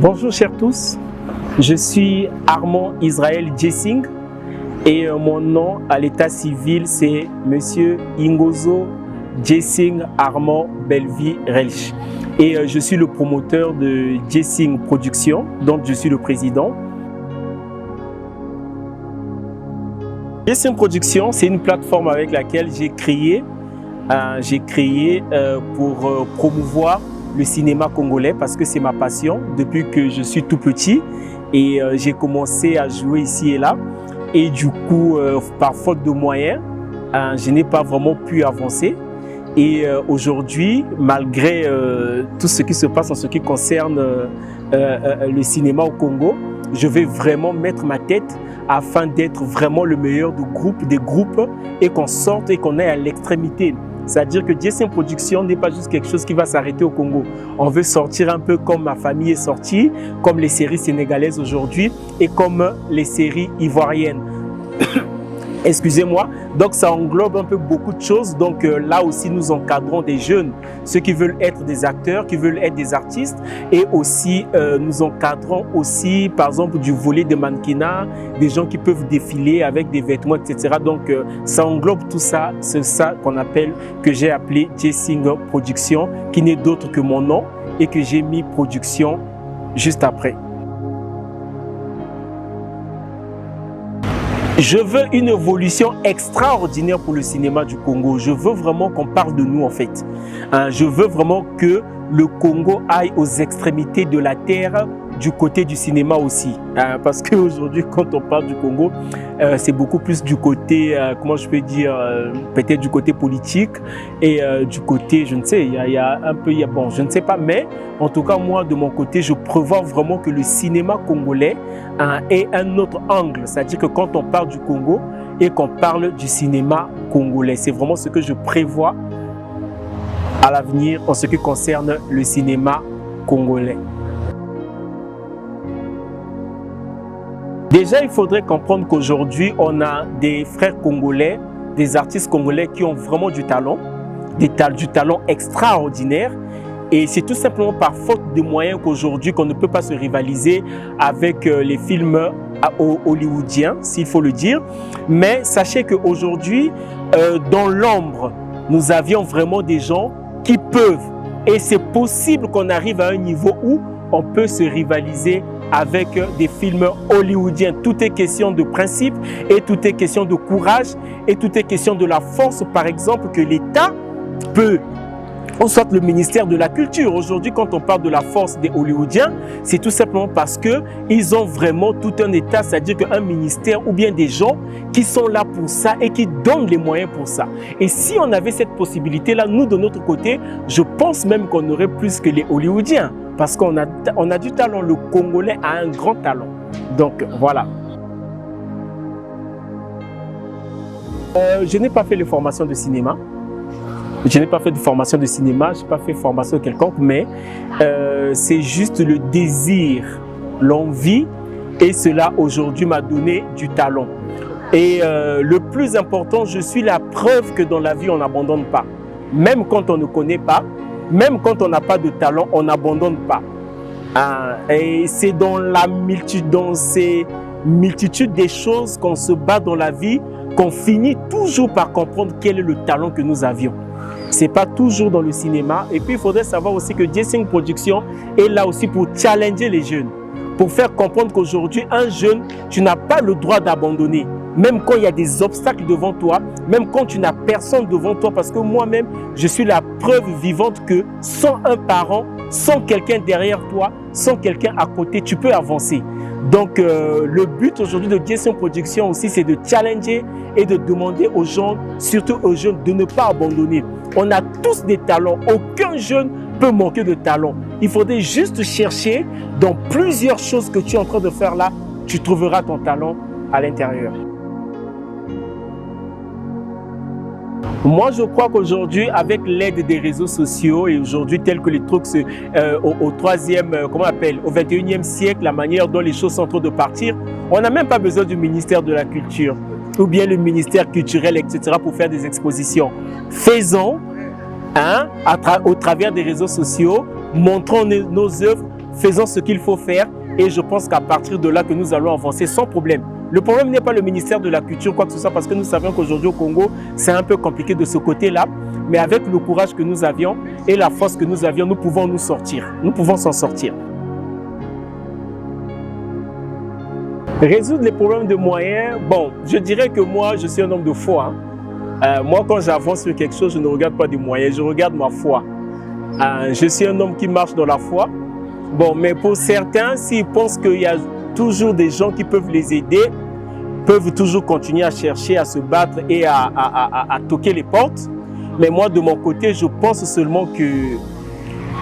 Bonjour chers tous, je suis Armand Israël Jessing et mon nom à l'état civil c'est Monsieur Ingozo Jessing Armand Belvi Relch. Et je suis le promoteur de Jessing Production, dont je suis le président. Jessing Production, c'est une plateforme avec laquelle j'ai créé pour promouvoir le cinéma congolais parce que c'est ma passion depuis que je suis tout petit et j'ai commencé à jouer ici et là et du coup par faute de moyens je n'ai pas vraiment pu avancer et aujourd'hui malgré tout ce qui se passe en ce qui concerne le cinéma au Congo, je vais vraiment mettre ma tête afin d'être vraiment le meilleur des groupes et qu'on sorte et qu'on aille à l'extrémité. C'est-à-dire que Jessing Production n'est pas juste quelque chose qui va s'arrêter au Congo. On veut sortir un peu comme ma famille est sortie, comme les séries sénégalaises aujourd'hui et comme les séries ivoiriennes. Excusez-moi, donc ça englobe un peu beaucoup de choses. Donc là aussi, nous encadrons des jeunes, ceux qui veulent être des acteurs, qui veulent être des artistes. Et aussi, nous encadrons aussi, par exemple, du volet de mannequinat, des gens qui peuvent défiler avec des vêtements, etc. Donc ça englobe tout ça, c'est ça que j'ai appelé Jessing Production, qui n'est d'autre que mon nom et que j'ai mis production juste après. Je veux une évolution extraordinaire pour le cinéma du Congo. Je veux vraiment qu'on parle de nous en fait. Je veux vraiment que le Congo aille aux extrémités de la terre du côté du cinéma aussi. Parce qu'aujourd'hui, quand on parle du Congo, c'est beaucoup plus du côté, comment je peux dire, peut-être du côté politique et du côté, je ne sais, bon, je ne sais pas, mais en tout cas, moi, de mon côté, je prévois vraiment que le cinéma congolais ait un autre angle. C'est-à-dire que quand on parle du Congo et qu'on parle du cinéma congolais, c'est vraiment ce que je prévois à l'avenir en ce qui concerne le cinéma congolais. Déjà, il faudrait comprendre qu'aujourd'hui, on a des frères congolais, des artistes congolais qui ont vraiment du talent, du talent extraordinaire. Et c'est tout simplement par faute de moyens qu'aujourd'hui, qu'on ne peut pas se rivaliser avec les films hollywoodiens, s'il faut le dire. Mais sachez qu'aujourd'hui, dans l'ombre, nous avions vraiment des gens qui peuvent. Et c'est possible qu'on arrive à un niveau où on peut se rivaliser avec des films hollywoodiens. Tout est question de principe et tout est question de courage et tout est question de la force, par exemple, que l'État peut, ou soit le ministère de la Culture. Aujourd'hui, quand on parle de la force des Hollywoodiens, c'est tout simplement parce qu'ils ont vraiment tout un État, c'est-à-dire qu'un ministère ou bien des gens qui sont là pour ça et qui donnent les moyens pour ça. Et si on avait cette possibilité-là, nous, de notre côté, je pense même qu'on aurait plus que les Hollywoodiens. Parce qu'on a du talent, le Congolais a un grand talent. Donc voilà. Je n'ai pas fait de formation de cinéma. Je n'ai pas fait de formation de cinéma, je n'ai pas fait de formation quelconque, mais c'est juste le désir, l'envie, et cela aujourd'hui m'a donné du talent. Et le plus important, je suis la preuve que dans la vie, on n'abandonne pas. Même quand on ne connaît pas, même quand on n'a pas de talent, on n'abandonne pas. Et c'est dans ces multitudes des choses qu'on se bat dans la vie, qu'on finit toujours par comprendre quel est le talent que nous avions. Ce n'est pas toujours dans le cinéma. Et puis, il faudrait savoir aussi que Jessing Production est là aussi pour challenger les jeunes. Pour faire comprendre qu'aujourd'hui, un jeune, tu n'as pas le droit d'abandonner. Même quand il y a des obstacles devant toi, même quand tu n'as personne devant toi, parce que moi-même, je suis la preuve vivante que sans un parent, sans quelqu'un derrière toi, sans quelqu'un à côté, tu peux avancer. Donc, le but aujourd'hui de Jessing Production aussi, c'est de challenger et de demander aux gens, surtout aux jeunes, de ne pas abandonner. On a tous des talents, aucun jeune peut manquer de talent. Il faudrait juste chercher dans plusieurs choses que tu es en train de faire là, tu trouveras ton talent à l'intérieur. Moi, je crois qu'aujourd'hui, avec l'aide des réseaux sociaux et aujourd'hui, tel que les trucs au 21e siècle, la manière dont les choses sont en train de partir, on n'a même pas besoin du ministère de la Culture ou bien le ministère culturel, etc. pour faire des expositions. Faisons, au travers des réseaux sociaux, montrons nos œuvres, faisons ce qu'il faut faire et je pense qu'à partir de là que nous allons avancer sans problème. Le problème n'est pas le ministère de la Culture, quoi que ce soit, parce que nous savons qu'aujourd'hui au Congo, c'est un peu compliqué de ce côté-là. Mais avec le courage que nous avions et la force que nous avions, nous pouvons nous sortir. Nous pouvons s'en sortir. Résoudre les problèmes de moyens, bon, je dirais que moi, je suis un homme de foi. Moi, quand j'avance sur quelque chose, je ne regarde pas des moyens, je regarde ma foi. Je suis un homme qui marche dans la foi. Bon, mais pour certains, s'ils pensent qu'il y a toujours des gens qui peuvent les aider, peuvent toujours continuer à chercher, à se battre et à toquer les portes. Mais moi, de mon côté, je pense seulement que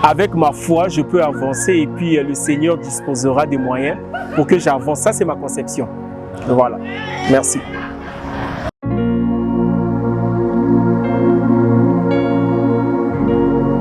avec ma foi, je peux avancer et puis le Seigneur disposera des moyens pour que j'avance. Ça, c'est ma conception. Voilà. Merci.